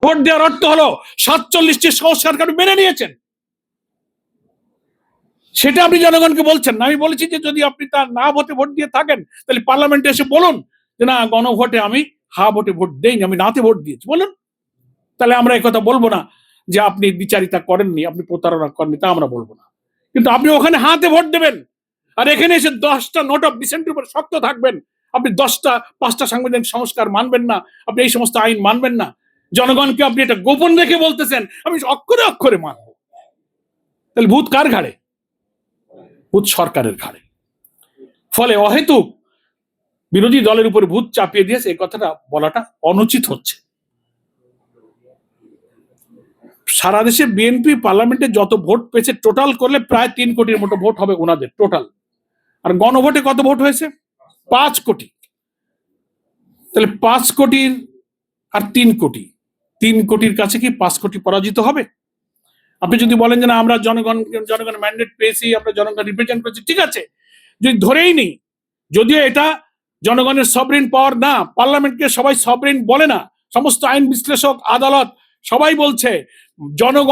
Vote দেওয়ার অর্থ হলো 47টি সংস্কার আপনি মেনে নিয়েছেন, সেটা আপনি জনগণকে বলছেন না। আমি বলেছি যে যদি আপনি তার না ভোটে ভোট দিয়ে থাকেন তাহলে পার্লামেন্টে এসে বলুন যে না, গণভোটে আমি হা ভোটে ভোট দেইনি, আমি নাতে ভোট দিয়েছি, বলুন। তাহলে আমরা এই কথা বলবো না যে আপনি বিচারিতা করেননি, আপনি প্রতারণা করেননি, তা আমরা বলবো না। কিন্তু আপনি ওখানে হাতে ভোট দেবেন, আর এখানে এসে 10টা নোট অফ ডিসেন্টের উপর শক্ত থাকবেন। আপনি 5টা সাংবিধানিক সংস্কার মানবেন না, আপনি এই সমস্ত আইন মানবেন না, জনগণকে আপনি এটা গোপন রেখে বলতেছেন আমি অক্ষরে অক্ষরে মানব। তাহলে ভূত কার ঘাড়ে? ভূত সরকারের ঘাড়ে। ফলে অহেতুক বিরোধী দলের উপরে ভূত চাপিয়ে দিয়েছে, এই কথাটা বলাটা অনুচিত হচ্ছে। সারা দেশে বিএনপি পার্লামেন্টে যত ভোট পেয়েছে টোটাল করলে প্রায় 3 কোটির মতো ভোট হবে ওনাদের টোটাল। আর গণভোটে কত ভোট হয়েছে? 5 কোটি। তাহলে 5 কোটির আর 3 কোটি, 3 কোটির কাছে কি 5 কোটি পরাজিত হবে? আপনি যদি বলেন যে না আমরা জনগণের ম্যান্ডেট পেয়েছি, আমরা জনগণ রিপ্রেজেন্ট করেছি, ঠিক আছে, যদি ধরেই নেই, যদিও এটা জনগণের সবরিন পাওয়ার না, পার্লামেন্টকে সবাই সবরিন বলে না, সমস্ত আইন বিশ্লেষক, আদালত সবাই বলছে জনগণ